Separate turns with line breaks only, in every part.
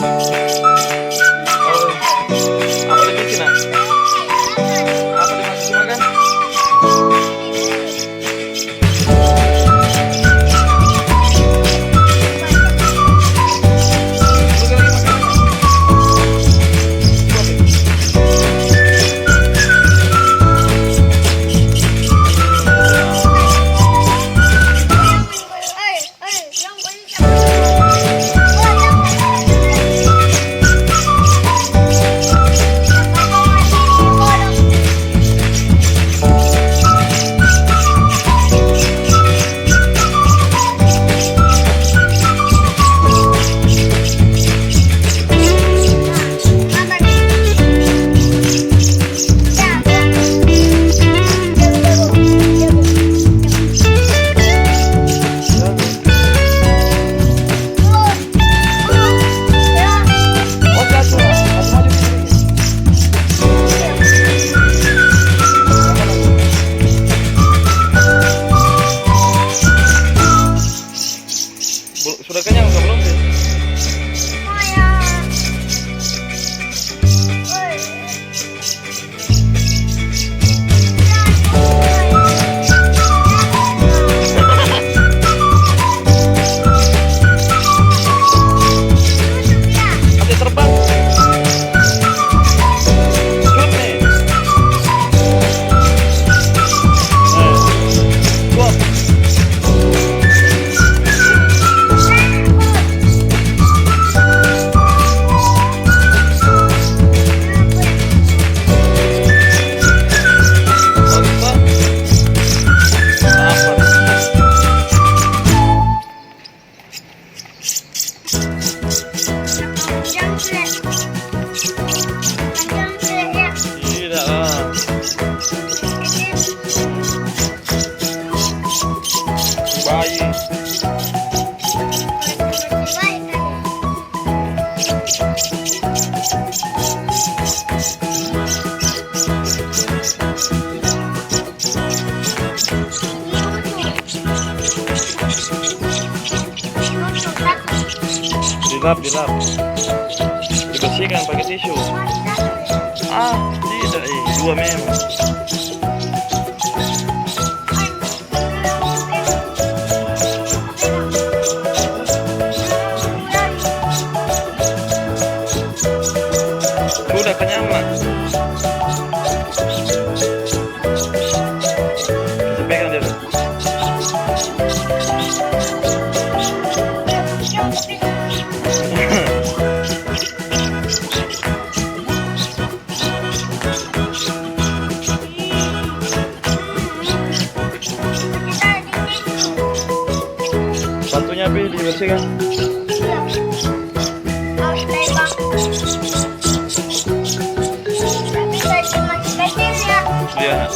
Oh, apa lagi Cina? Apa dimasukin makan? Sudah kenyang atau belum sih? Nanti terbang. Shoot nih. Go. Tidak lah. Bayi. Dilap. Dibersihkan pakai tisu. Tidak, dua memang. Sudah kenyang lah. Kita pegang dia. Satunya dibersihkan. Iya.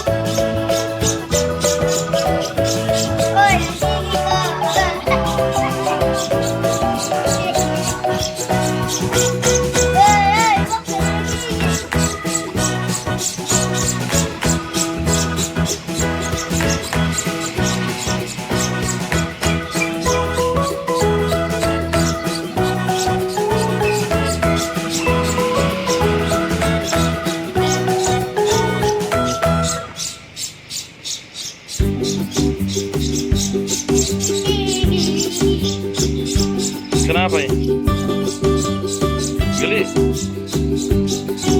Kenapa ya? Geli.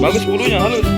Bagus bulunya, halus.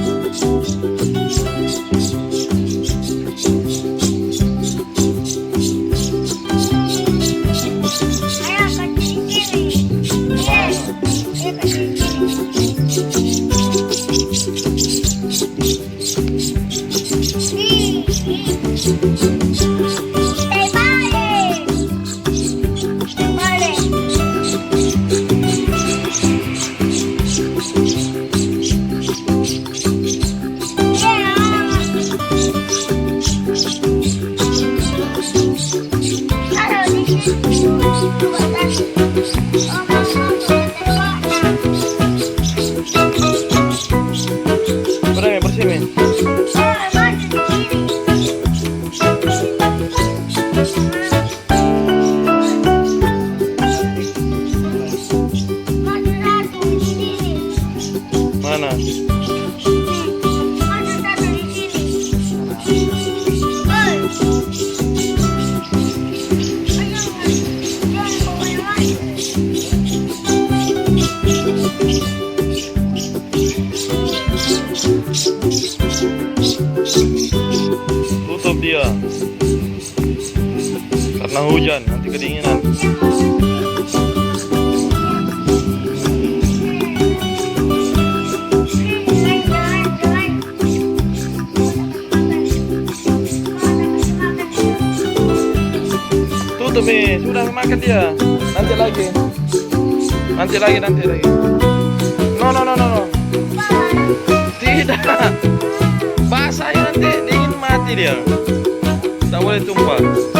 Ada satu di sini. Oi. Jangan bawa yang lain.
Tutup dia. Karena hujan, nanti kedinginan. Tutup nih, sudah makan dia. Nanti lagi. Nanti lagi. No. Tidak. Basah ya nanti, dingin mati dia. Tak boleh tumpah.